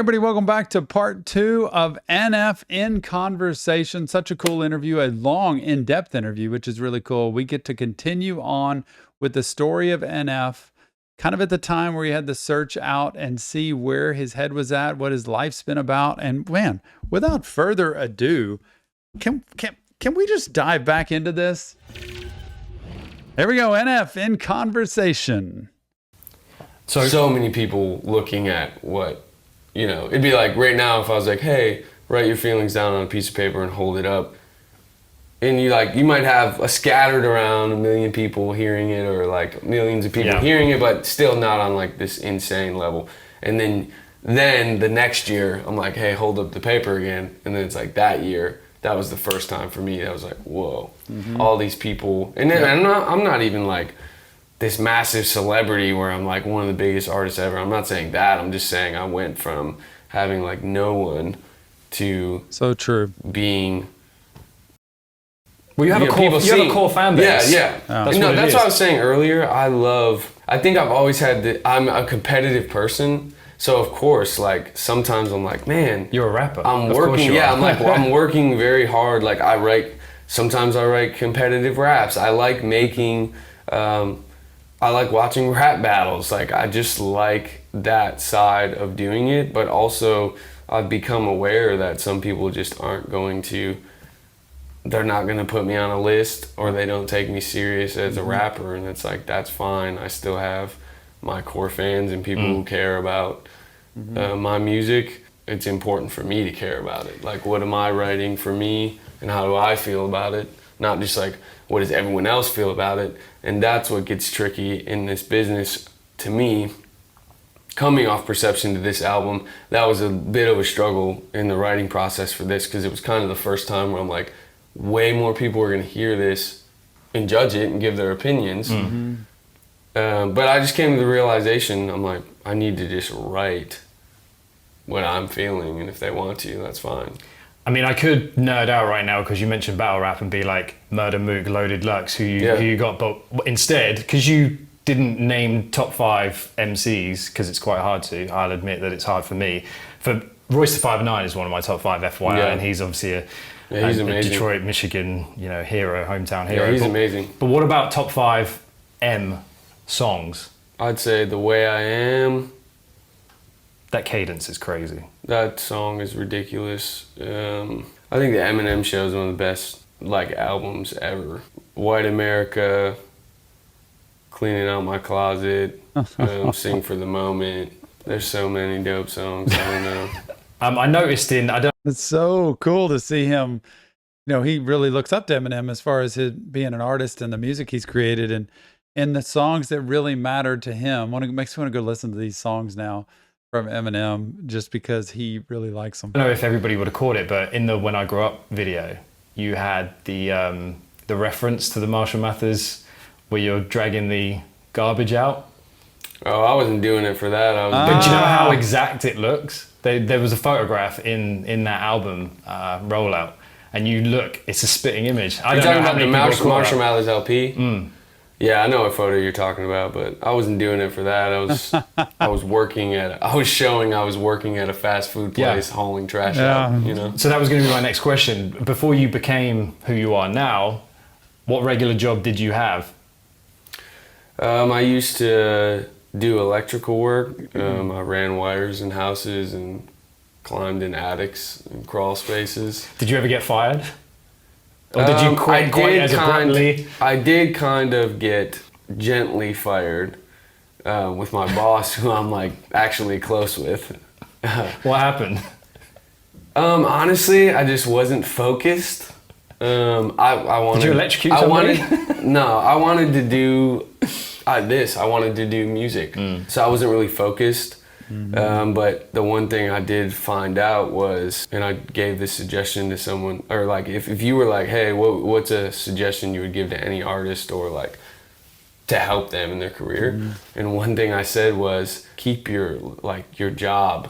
everybody, welcome back to part 2 of NF in Conversation. Such a cool interview, a long, in-depth interview, which is really cool. We get to continue on with the story of NF, kind of at the time where he had the search out and see where his head was at, what his life's been about. And man, without further ado, can we just dive back into this? There we go, NF in Conversation. So many people looking at what, you know, it'd be like right now if I was like, hey, write your feelings down on a piece of paper and hold it up. And you might have a scattered around 1 million people hearing it, or like millions of people hearing it, but still not on like this insane level. And then the next year I'm like, hey, hold up the paper again. And then it's like that year, that was the first time for me. I was like, whoa, all these people. And then I'm not even like this massive celebrity where I'm like one of the biggest artists ever. I'm not saying that. I'm just saying I went from having like no one to so true being. Well, you have a core fan base. Yeah. That's what I was saying earlier. I think I've always had I'm a competitive person. So of course, like sometimes I'm like, man, you're a rapper. I'm working. Yeah, I'm like, I'm working very hard. Like sometimes I write competitive raps. I like making. I like watching rap battles. Like I just like that side of doing it. But also, I've become aware that some people just aren't going to. They're not going to put me on a list, or they don't take me serious as a rapper, and it's like, that's fine. I still have my core fans and people who care about my music. It's important for me to care about it. Like, what am I writing for me, and how do I feel about it? Not just like, what does everyone else feel about it? And that's what gets tricky in this business to me. Coming off Perception to this album, that was a bit of a struggle in the writing process for this, because it was kind of the first time where I'm like, way more people are going to hear this and judge it and give their opinions. But I just came to the realization, I'm like, I need to just write what I'm feeling, and if they want to, that's fine. I mean, I could nerd out right now because you mentioned battle rap and be like Murder Mook, Loaded Lux, who you got, but instead, because you didn't name top 5 MCs, because it's quite hard to, I'll admit that it's hard for me. For Royce the 5'9" is one of my top 5 FYI, and he's obviously he's a amazing. Detroit, Michigan, hero, hometown hero. Yeah, he's amazing. But what about top 5 M songs? I'd say The Way I Am. That cadence is crazy. That song is ridiculous. I think the Eminem Show is one of the best albums ever. White America, Cleaning Out My Closet, Sing for the Moment. There's so many dope songs. I don't know. I noticed It's so cool to see him. He really looks up to Eminem as far as being an artist and the music he's created, and the songs that really mattered to him. Makes me want to go listen to these songs now from Eminem, just because he really likes them. I don't know if everybody would have caught it, but in the When I Grow Up video, you had the reference to the Marshall Mathers where you're dragging the garbage out. Oh, I wasn't doing it for that. But do you know how exact it looks? There was a photograph in that album rollout, and it's a spitting image. You're talking about the Marshall Mathers LP? Yeah, I know what photo you're talking about, but I wasn't doing it for that. I was working at a fast food place hauling trash out, So that was going to be my next question. Before you became who you are now, what regular job did you have? I used to do electrical work. I ran wires in houses and climbed in attics and crawl spaces. Did you ever get fired? Or did you quit as abruptly? I did kind of get gently fired with my boss, who I'm actually close with. What happened? Honestly, I just wasn't focused. I wanted. Did you electrocute somebody? I wanted to do this. I wanted to do music, so I wasn't really focused. But the one thing I did find out was, and I gave this suggestion to someone, or if you were hey, what's a suggestion you would give to any artist, or to help them in their career? And one thing I said was, keep your job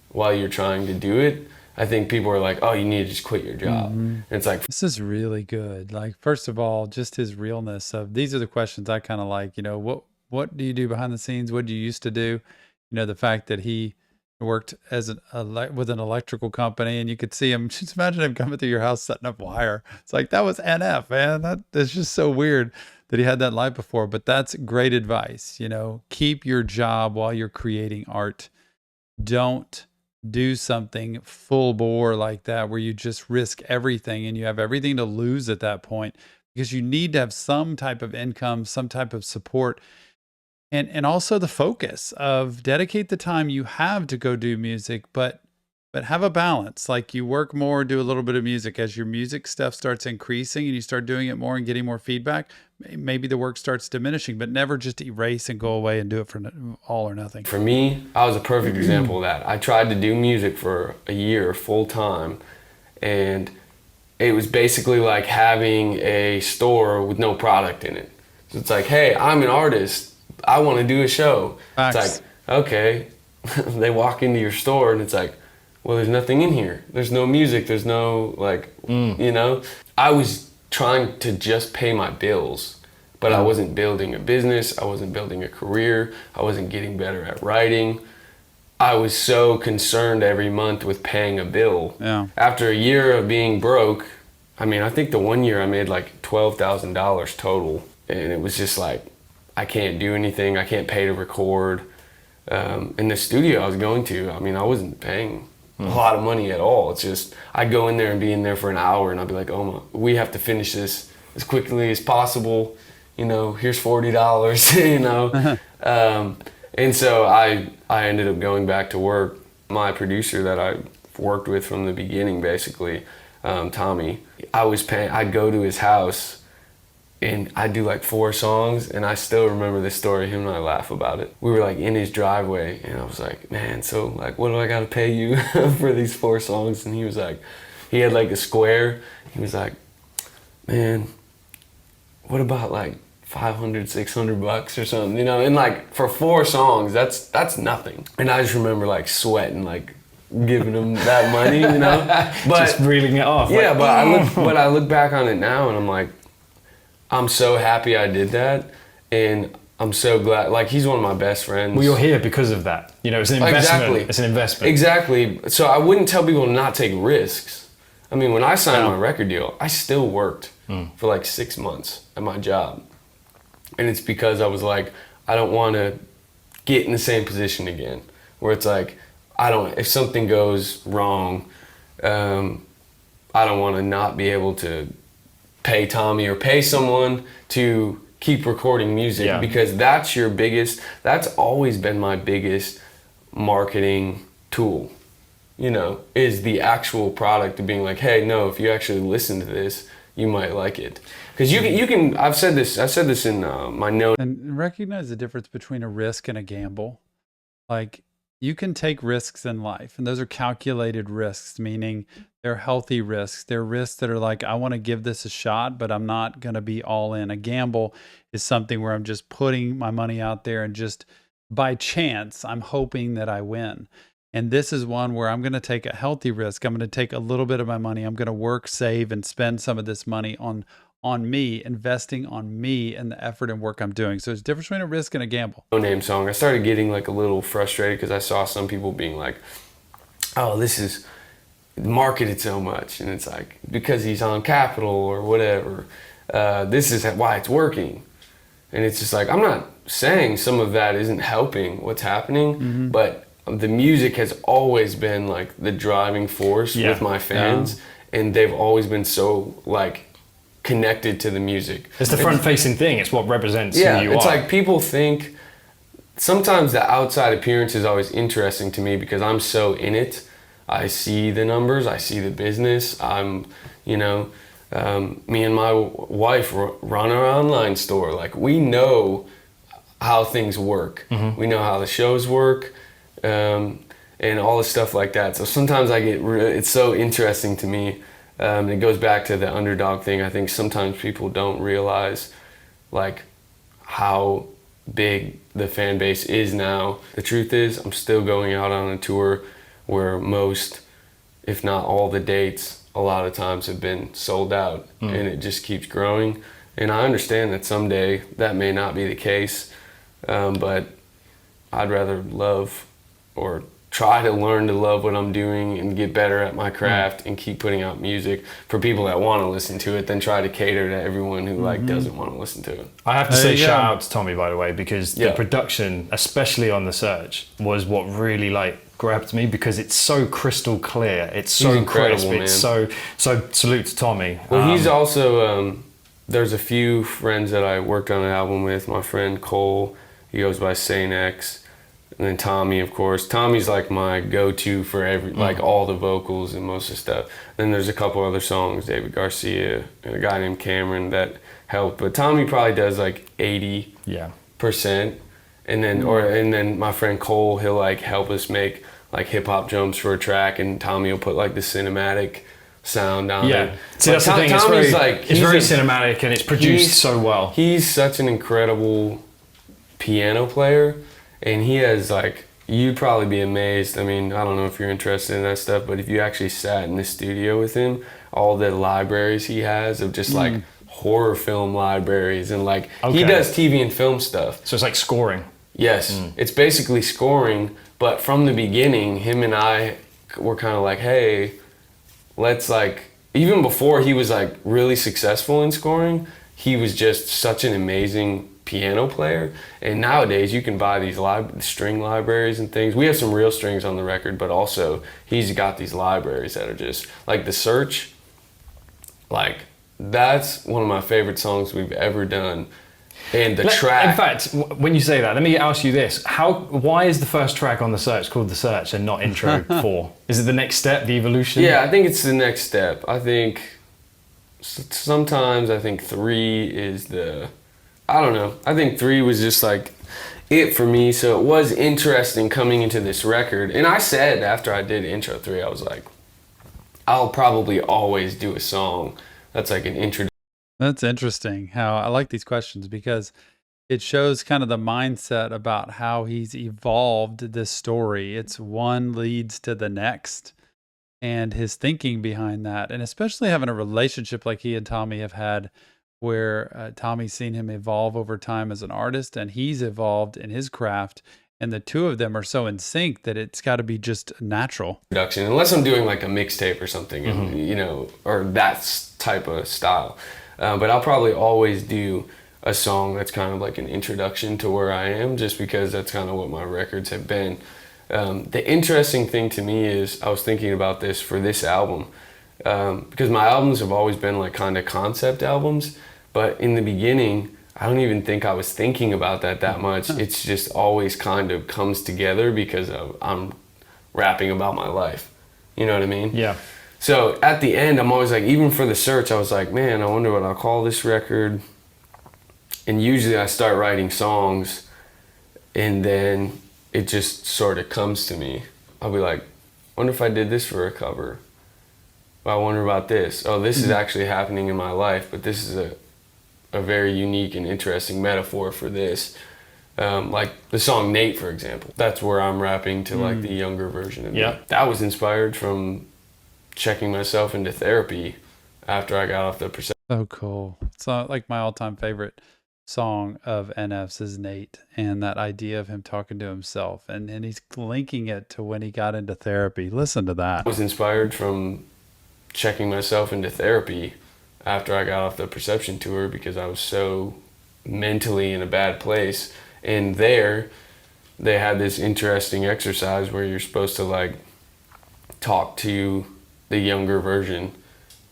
while you're trying to do it. I think people are oh, you need to just quit your job. And it's this is really good. First of all, just his realness of, these are the questions I kind of like, what do you do behind the scenes? What do you used to do? The fact that he worked as with an electrical company, and you could see him. Just imagine him coming through your house setting up wire. It's like, that was NF, man. That's just so weird that he had that life before. But that's great advice. Keep your job while you're creating art. Don't do something full bore like that where you just risk everything and you have everything to lose at that point, because you need to have some type of income, some type of support. And also the focus of dedicate the time you have to go do music, but have a balance. Like, you work more, do a little bit of music. As your music stuff starts increasing and you start doing it more and getting more feedback, maybe the work starts diminishing, but never just erase and go away and do it for all or nothing. For me, I was a perfect example of that. I tried to do music for a year full time, and it was basically like having a store with no product in it. So it's like, hey, I'm an artist, I want to do a show. Facts. It's like, okay. They walk into your store and it's like, well, there's nothing in here. There's no music. There's no, I was trying to just pay my bills, but I wasn't building a business. I wasn't building a career. I wasn't getting better at writing. I was so concerned every month with paying a bill. Yeah. After a year of being broke, I think the one year I made like $12,000 total. And it was just like, I can't do anything. I can't pay to record. In the studio I was going to, I wasn't paying a lot of money at all. It's just, I'd go in there and be in there for an hour and I'd be like, oh, we have to finish this as quickly as possible. Here's $40, And so I ended up going back to work. My producer that I worked with from the beginning, basically, Tommy, I'd go to his house and I'd do like 4 songs, and I still remember this story. Him and I laugh about it. We were like in his driveway, and I was like, man, so like, what do I gotta pay you for these 4 songs? And he was like, he had like a square. He was like, man, what about like $500, $600 or something, and like for 4 songs, that's nothing. And I just remember like sweating, like giving him that money, but just reeling it off. Yeah, but I look back on it now and I'm like, I'm so happy I did that, and I'm so glad. Like, he's one of my best friends. Well, you're here because of that. It's an investment. Exactly. It's an investment. Exactly. So I wouldn't tell people to not take risks. When I signed my record deal, I still worked for like 6 months at my job. And it's because I was like, I don't want to get in the same position again, where it's like, if something goes wrong, I don't want to not be able to pay Tommy or pay someone to keep recording music, because that's always been my biggest marketing tool, is the actual product of being like, hey, no, if you actually listen to this, you might like it. Because you can, I said this in my note. And recognize the difference between a risk and a gamble. Like, you can take risks in life, and those are calculated risks, meaning they're healthy risks. They're risks that are like, I want to give this a shot, but I'm not going to be all in. A gamble is something where I'm just putting my money out there and just by chance, I'm hoping that I win. And this is one where I'm going to take a healthy risk. I'm going to take a little bit of my money. I'm going to work, save, and spend some of this money on me, investing on me and the effort and work I'm doing. So there's a difference between a risk and a gamble. No Name song. I started getting like a little frustrated because I saw some people being like, oh, this is marketed so much. And it's like, because he's on Capitol or whatever, this is why it's working. And it's just like, I'm not saying some of that isn't helping what's happening, but the music has always been like the driving force with my fans. And they've always been so like connected to the music. It's the front-facing thing. It's what represents who you are. It's like people think, sometimes the outside appearance is always interesting to me because I'm so in it. I see the numbers, I see the business. I'm, me and my wife run our online store. Like, we know how things work. We know how the shows work, and all the stuff like that. So sometimes it's so interesting to me. It goes back to the underdog thing. I think sometimes people don't realize like how big the fan base is now. The truth is, I'm still going out on a tour where most, if not all the dates, a lot of times have been sold out, and it just keeps growing. And I understand that someday that may not be the case, but I'd rather love or try to learn to love what I'm doing and get better at my craft and keep putting out music for people that want to listen to it than try to cater to everyone who like doesn't want to listen to it. I have to There say you go. shout out to Tommy, by the way, because the production, especially on The Search, was what really like grabbed me, because it's so crystal clear. It's so incredible, crisp. man. It's so salute to Tommy. Well, he's also, there's a few friends that I worked on an album with. My friend Cole, he goes by Saint X. And then Tommy, of course. Tommy's like my go-to for like all the vocals and most of the stuff. Then there's a couple other songs, David Garcia and a guy named Cameron that helped. But Tommy probably does like 80%. And then and then my friend Cole, he'll like help us make like hip hop jumps for a track, and Tommy will put like the cinematic sound on it. See, that's the thing. Tommy's it's very cinematic and it's produced so well. He's such an incredible piano player. And he has like, you'd probably be amazed. I mean, I don't know if you're interested in that stuff, but if you actually sat in the studio with him, all the libraries he has of just like horror film libraries and like, he does TV and film stuff. So it's like scoring. Yes, it's basically scoring, but from the beginning, him and I were kind of like, hey, let's like, even before he was like really successful in scoring, he was just such an amazing piano player. And nowadays you can buy these string libraries and things. We have some real strings on the record, but also he's got these libraries that are just like The Search. Like, that's one of my favorite songs we've ever done. And the track. In fact, when you say that, let me ask you this: why is the first track on The Search called The Search and not Intro 4? Is it the next step, the evolution? Yeah, I think it's the next step. I think sometimes 3 is the, I don't know. I think 3 was just like it for me. So it was interesting coming into this record. And I said after I did Intro 3, I was like, I'll probably always do a song that's like an intro. That's interesting how I like these questions, because it shows kind of the mindset about how he's evolved this story. It's one leads to the next, and his thinking behind that. And especially having a relationship like he and Tommy have had, where Tommy's seen him evolve over time as an artist, and he's evolved in his craft. And the two of them are so in sync that it's got to be just natural. Production, unless I'm doing like a mixtape or something, and, you know, or that type of style. But I'll probably always do a song that's kind of like an introduction to where I am, just because that's kind of what my records have been. The interesting thing to me is, I was thinking about this for this album, because my albums have always been like kind of concept albums, but in the beginning, I don't even think I was thinking about that much. It's just always kind of comes together because I'm rapping about my life. You know what I mean? Yeah. So at the end, I'm always like, even for The Search, I was like, man, I wonder what I'll call this record. And usually I start writing songs, and then it just sort of comes to me. I'll be like, wonder if I did this for a cover. I wonder about this. Oh, this is actually happening in my life, but this is a very unique and interesting metaphor for this. Like the song Nate, for example. That's where I'm rapping to like the younger version of me. That was inspired from checking myself into therapy after I got off the perception. So cool. It's like my all-time favorite song of NF's is Nate, and that idea of him talking to himself, and he's linking it to when he got into therapy. Listen to that. I was inspired from checking myself into therapy after I got off the Perception tour, because I was so mentally in a bad place. And there, they had this interesting exercise where you're supposed to like talk to the younger version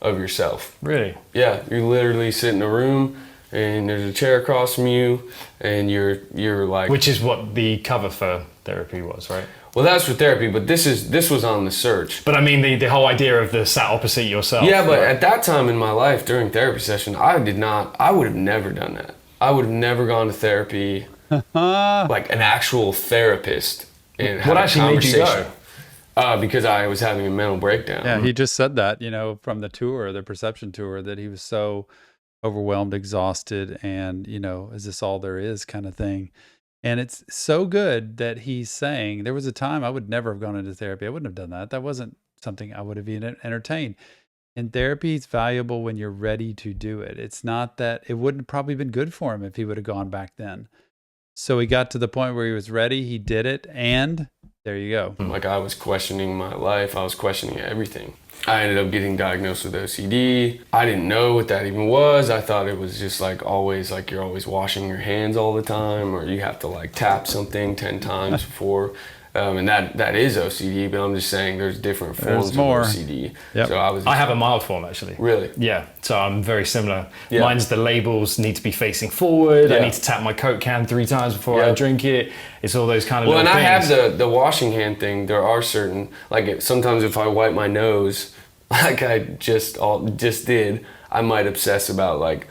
of yourself. Really? Yeah, you literally sit in a room and there's a chair across from you, and you're like, which is what the cover for Therapy was, right? Well, that's for Therapy, but this was on The Search. But I mean, the whole idea of the sat opposite yourself. Yeah, but at that time in my life during therapy session, I would have never done that. I would have never gone to therapy, like an actual therapist. And what actually made you go? Because I was having a mental breakdown. Yeah, he just said that, from the tour, the Perception tour, that he was so overwhelmed, exhausted, and, is this all there is kind of thing. And it's so good that he's saying, there was a time I would never have gone into therapy. I wouldn't have done that. That wasn't something I would have even entertained. And therapy is valuable when you're ready to do it. It's not that it wouldn't have probably been good for him if he would have gone back then. So he got to the point where he was ready. He did it, and There you go. Like I was questioning my life. I was questioning everything. I ended up getting diagnosed with OCD. I didn't know what that even was. I thought it was just like always, like you're always washing your hands all the time, or you have to like tap something 10 times before. And that is OCD, but I'm just saying there's different forms of OCD. Yep. So I have a mild form actually. Really? Yeah, so I'm very similar. Yeah. Mine's the labels need to be facing forward. Yeah. I need to tap my Coke can 3 times before I drink it. It's all those kind of little things. Well, and things. I have the washing hand thing. There are certain, like sometimes if I wipe my nose, like I just did, I might obsess about like,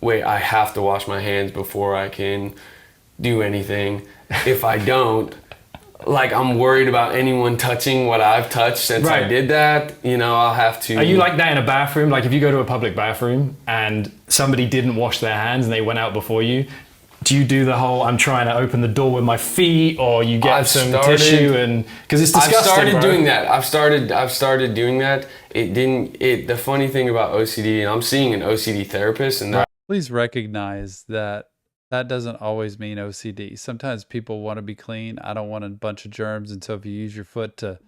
wait, I have to wash my hands before I can do anything. If I don't, like I'm worried about anyone touching what I've touched since I did that. You know, I'll have to. Are you like that in a bathroom? Like if you go to a public bathroom and somebody didn't wash their hands and they went out before you, do you do the whole I'm trying to open the door with my feet, or you get some tissue and because it's disgusting? I've started doing that. I've started doing that. The funny thing about OCD, and I'm seeing an OCD therapist, and that. Please recognize that doesn't always mean OCD. Sometimes people want to be clean. I don't want a bunch of germs, and so if you use your foot to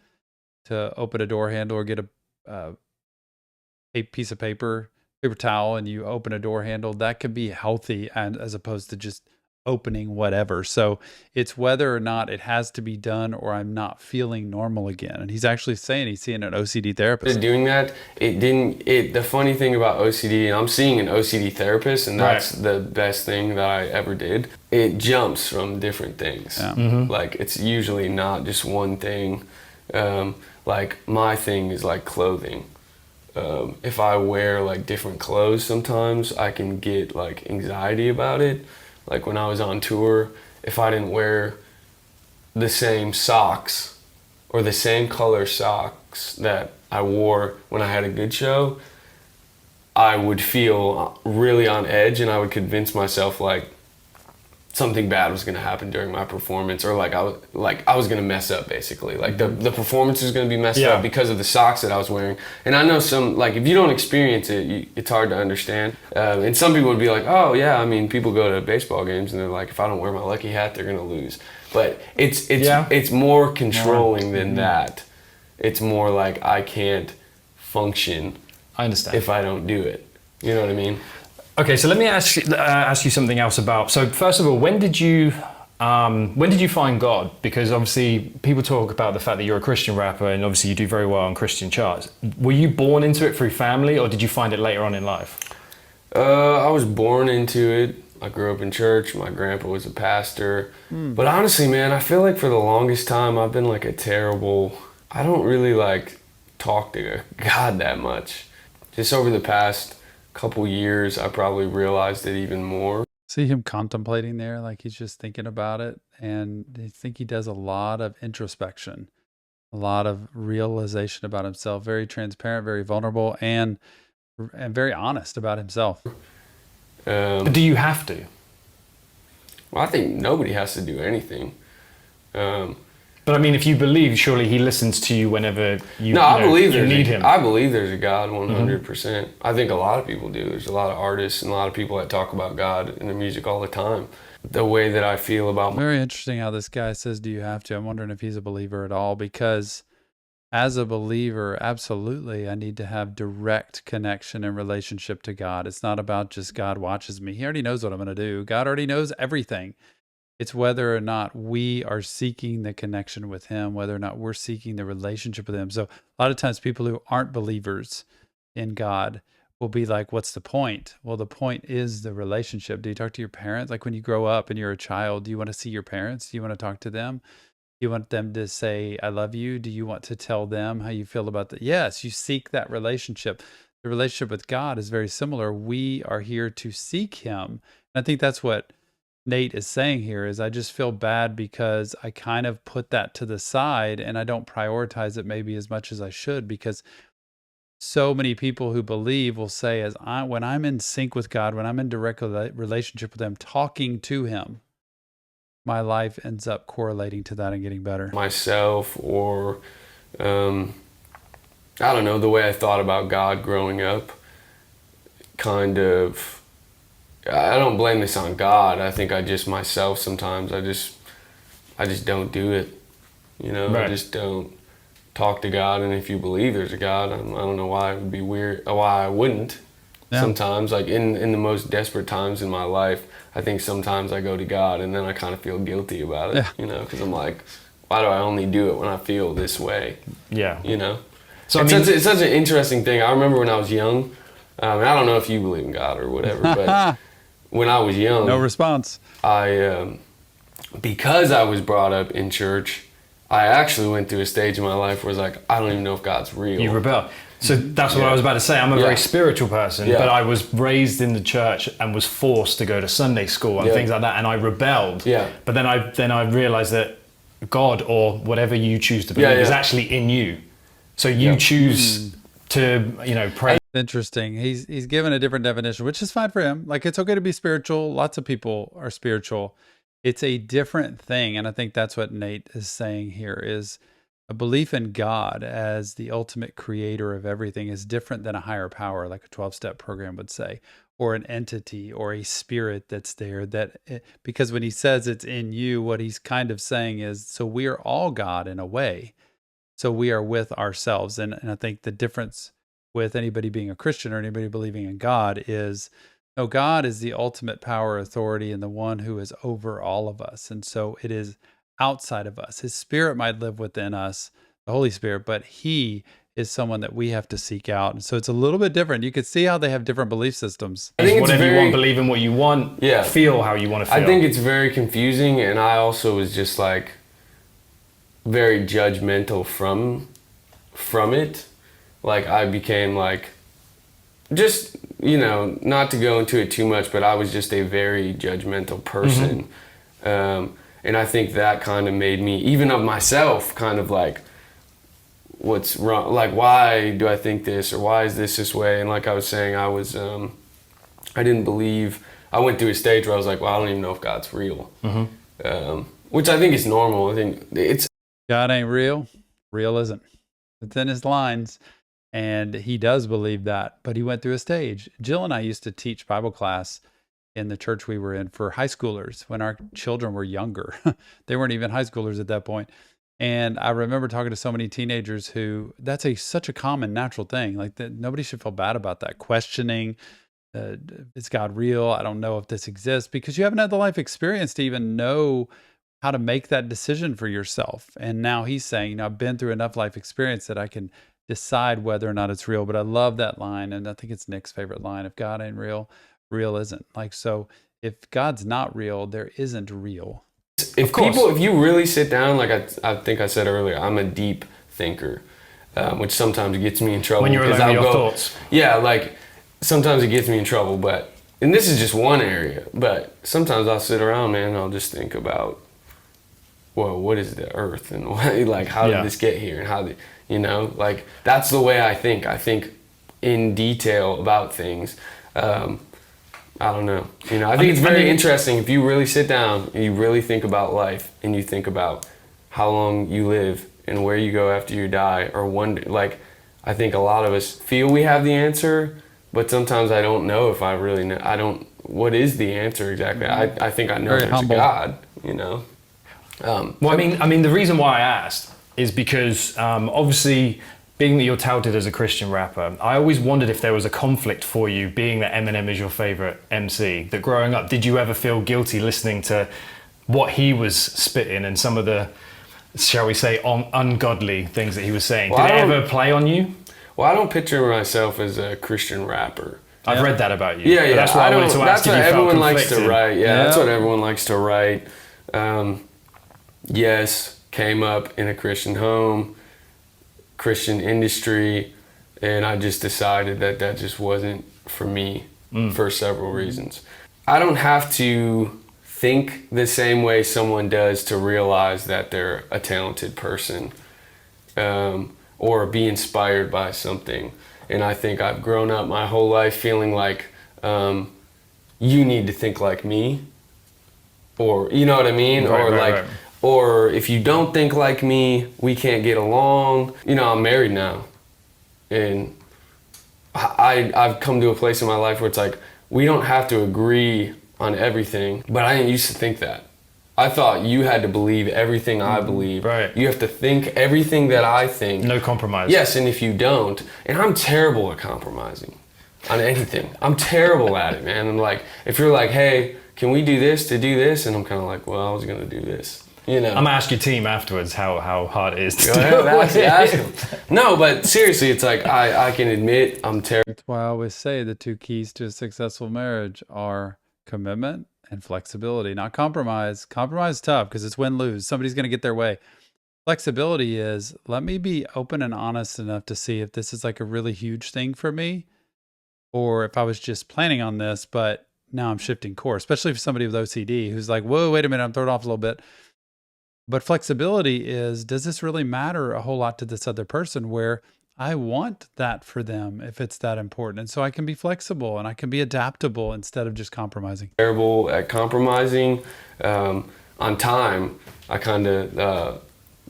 open a door handle or get a piece of paper towel and you open a door handle, that could be healthy, and as opposed to just opening whatever. So it's whether or not it has to be done or I'm not feeling normal again. And he's actually saying he's seeing an OCD therapist. Doing that, the funny thing about OCD, and I'm seeing an OCD therapist, and that's the best thing that I ever did. It jumps from different things. Yeah. Mm-hmm. Like it's usually not just one thing. Like my thing is like clothing. If I wear like different clothes, sometimes I can get like anxiety about it. Like when I was on tour, if I didn't wear the same socks or the same color socks that I wore when I had a good show, I would feel really on edge, and I would convince myself like something bad was going to happen during my performance, or like I was going to mess up basically. Like the performance was going to be messed up because of the socks that I was wearing. And I know some, like if you don't experience it, it's hard to understand. And some people would be like, oh yeah, I mean, people go to baseball games and they're like, if I don't wear my lucky hat, they're going to lose. But it's more controlling than that. It's more like I can't function. I understand. If I don't do it. You know what I mean? Okay, so let me ask you something else about. So first of all, when did you find God? Because obviously people talk about the fact that you're a Christian rapper, and obviously you do very well on Christian charts. Were you born into it through family, or did you find it later on in life? I was born into it. I grew up in church. My grandpa was a pastor. But honestly, man, I feel like for the longest time I've been like I don't really like talk to God that much. Just over the past couple years, I probably realized it even more. See him contemplating there, like he's just thinking about it, and I think he does a lot of introspection, a lot of realization about himself, very transparent, very vulnerable, and very honest about himself. But do you have to? Well, I think nobody has to do anything. But I mean, if you believe, surely he listens to you whenever you need him. I believe there's a God 100%. I think a lot of people do. There's a lot of artists and a lot of people that talk about God in their music all the time. The way that I feel about... Very interesting how this guy says, do you have to? I'm wondering if he's a believer at all, because as a believer, absolutely, I need to have direct connection and relationship to God. It's not about just God watches me. He already knows what I'm going to do. God already knows everything. It's whether or not we are seeking the connection with him, whether or not we're seeking the relationship with him. So a lot of times people who aren't believers in God will be like, what's the point? Well, the point is the relationship. Do you talk to your parents? Like when you grow up and you're a child, do you want to see your parents? Do you want to talk to them? Do you want them to say, I love you? Do you want to tell them how you feel about that? Yes, you seek that relationship. The relationship with God is very similar. We are here to seek him. And I think that's what Nate is saying here is I just feel bad because I kind of put that to the side and I don't prioritize it maybe as much as I should, because so many people who believe will say, when I'm in sync with God, when I'm in direct relationship with him, talking to him, my life ends up correlating to that and getting better. Myself, or I don't know, the way I thought about God growing up, kind of, I don't blame this on God. I think myself sometimes, I just don't do it. You know, Right. I just don't talk to God. And if you believe there's a God, I don't know why it would be weird, why I wouldn't. Yeah. Sometimes, like in the most desperate times in my life, I think sometimes I go to God and then I kind of feel guilty about it, Yeah. you know, because I'm like, why do I only do it when I feel this way, Yeah. you know? So it's, I mean, it's such an interesting thing. I remember when I was young, and I don't know if you believe in God or whatever, but when I was young, No response. because I was brought up in church, I actually went through a stage in my life where I was like, I don't even know if God's real. you rebel. So that's what I was about to say. I'm a Yeah. very spiritual person, Yeah. but I was raised in the church and was forced to go to Sunday school and Yeah. things like that, and I rebelled. Yeah. But then I realized that God, or whatever you choose to believe, Yeah, is yeah. actually in you. So you choose to, pray. Interesting. He's given a different definition, which is fine for him. Like, it's okay to be spiritual. Lots of people are spiritual. It's a different thing. And I think that's what Nate is saying here is a belief in God as the ultimate creator of everything is different than a higher power, like a 12-step program would say, or an entity or a spirit that's there because when he says it's in you, what he's kind of saying is, so we are all God in a way. So we are with ourselves. And I think the difference with anybody being a Christian or anybody believing in God is, no, God is the ultimate power, authority, and the one who is over all of us. And so it is outside of us. His spirit might live within us, the Holy Spirit, but he is someone that we have to seek out. And so it's a little bit different. You could see how they have different belief systems. I think it's Whatever you very- want, believe in what you want, Yeah. feel how you want to feel. I think it's very confusing, and I also was just like very judgmental from it. Like I became like, just, not to go into it too much, but I was just a very judgmental person. And I think that kind of made me, even of myself, kind of like, what's wrong? Like, why do I think this, or why is this way? And like I was saying, I didn't believe. I went through a stage where I was like, well, I don't even know if God's real. Which I think is normal. I think it's God ain't real. Real isn't. It's in his lines. And he does believe that. But he went through a stage. Jill and I used to teach Bible class in the church we were in for high schoolers when our children were younger. They weren't even high schoolers at that point. And I remember talking to so many teenagers who that's such a common natural thing. Like that, nobody should feel bad about that. Questioning, is God real? I don't know if this exists, because you haven't had the life experience to even know how to make that decision for yourself. And now he's saying, I've been through enough life experience that I can decide whether or not it's real. But I love that line. And I think it's Nick's favorite line. If God ain't real, real isn't. Like, so if God's not real, there isn't real. if you really sit down, like I think I said earlier, I'm a deep thinker, which sometimes gets me in trouble. When you're because alone with I'll your go- thoughts. Yeah, like sometimes it gets me in trouble, and this is just one area, but sometimes I'll sit around, man, and I'll just think about, well, what is the earth, and how did this get here, and like that's the way I think. I think in detail about things. I don't know. I think it's very interesting if you really sit down and you really think about life and you think about how long you live and where you go after you die, or wonder. Like, I think a lot of us feel we have the answer, but sometimes I don't know if I really know. What is the answer exactly? I think I know Very there's humble. a God. Well, I mean, the reason why I asked is because obviously, being that you're touted as a Christian rapper, I always wondered if there was a conflict for you, being that Eminem is your favorite MC. That growing up, did you ever feel guilty listening to what he was spitting and some of the, shall we say, ungodly things that he was saying? Well, Did it ever play on you? Well, I don't picture myself as a Christian rapper. I've read that about you. Yeah. But that's why I wanted to ask That's if what you felt everyone likes to conflicted. write. Yeah, that's Yeah. what everyone likes to write. Yes, came up in a Christian home, Christian industry, and I just decided that just wasn't for me for several reasons. I don't have to think the same way someone does to realize that they're a talented person, or be inspired by something. And I think I've grown up my whole life feeling like you need to think like me, or you know what I mean, Right. or if you don't think like me, we can't get along. I'm married now, and I've come to a place in my life where it's like we don't have to agree on everything. But I didn't used to think that. I thought you had to believe everything I believe. Right. You have to think everything that I think. No compromise. Yes, and if you don't, and I'm terrible at compromising on anything. I'm terrible at it, man. I'm like, if you're like, hey, can we do this to do this? And I'm kind of like, well, I was going to do this. You know. I'm gonna ask your team afterwards how hard it is to Go do ahead, it. ask them. No, but seriously, it's like I can admit I'm terrible. That's why I always say the 2 keys to a successful marriage are commitment and flexibility, not compromise. Compromise is tough because it's win-lose. Somebody's going to get their way. Flexibility is, let me be open and honest enough to see if this is like a really huge thing for me, or if I was just planning on this, but now I'm shifting course, especially for somebody with OCD who's like, whoa, wait a minute, I'm thrown off a little bit. But flexibility is, does this really matter a whole lot to this other person where I want that for them if it's that important? And so I can be flexible and I can be adaptable instead of just compromising. Terrible at compromising on time. I kind of,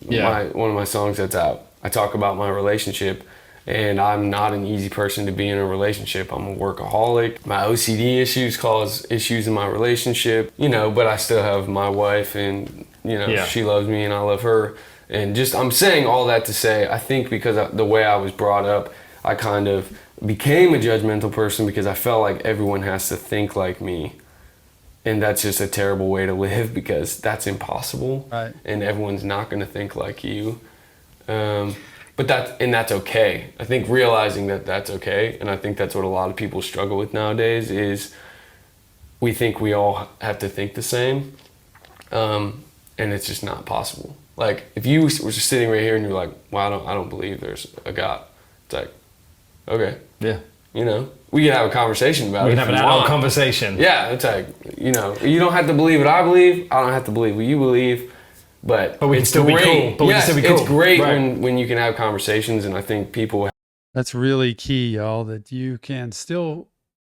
one of my songs that's out, I talk about my relationship, and I'm not an easy person to be in a relationship. I'm a workaholic. My OCD issues cause issues in my relationship, you know, but I still have my wife, and you know, she loves me and I love her. And just, I'm saying all that to say, I think because the way I was brought up, I kind of became a judgmental person because I felt like everyone has to think like me. And that's just a terrible way to live because that's impossible. Right. And everyone's not going to think like you. But that's okay. I think realizing that that's okay, and I think that's what a lot of people struggle with nowadays, is we think we all have to think the same. And it's just not possible. Like, if you were just sitting right here and you're like, well, I don't believe there's a God. It's like, okay. Yeah. You know, we can have a conversation about it. We can have an adult conversation. Yeah, it's like, you know, you don't have to believe what I believe. I don't have to believe what you believe. But we can still be cool. But we can still be cool. It's great when you can have conversations, and I think people... That's really key, y'all, that you can still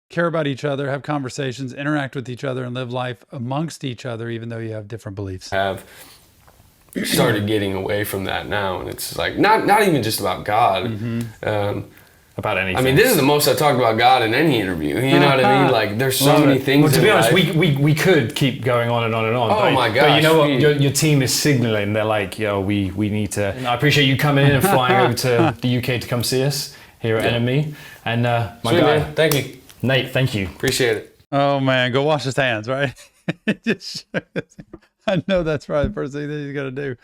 care about each other, have conversations, interact with each other, and live life amongst each other, even though you have different beliefs. Have started getting away from that now, and it's like not even just about God. About anything. I mean, this is the most I've talked about God in any interview. You know what I mean? Like, there's so many things. Well, to be honest, life. we could keep going on and on and on. Oh my gosh! But you know what? Your team is signaling. They're like, yo, we need to. And I appreciate you coming in and flying over to the UK to come see us here at NME. And my Sweet, guy, man. Thank you, Nate. Thank you. Appreciate it. Oh man, go wash his hands, right? I know that's probably the first thing that he's gonna do.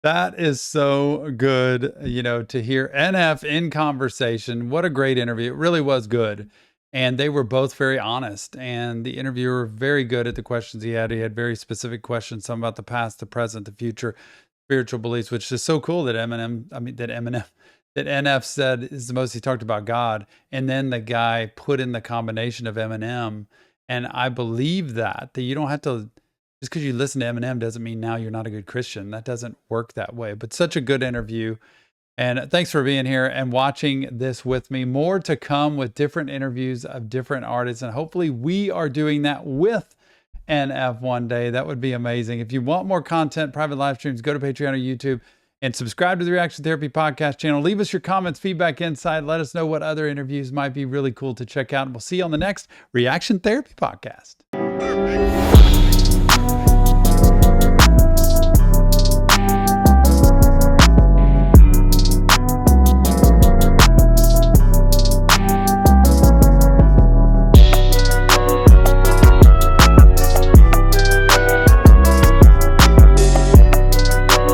That is so good, you know, to hear NF in conversation. What a great interview. It really was good. And they were both very honest. And the interviewer very good at the questions he had. He had very specific questions, some about the past, the present, the future, spiritual beliefs, which is so cool that that NF said is the most he talked about God. And then the guy put in the combination of Eminem. And I believe that you don't have to... Just because you listen to Eminem doesn't mean now you're not a good Christian. That doesn't work that way. But such a good interview. And thanks for being here and watching this with me. More to come with different interviews of different artists. And hopefully we are doing that with NF one day. That would be amazing. If you want more content, private live streams, go to Patreon or YouTube and subscribe to the Reaction Therapy podcast channel. Leave us your comments, feedback, insight. Let us know what other interviews might be really cool to check out. And we'll see you on the next Reaction Therapy podcast.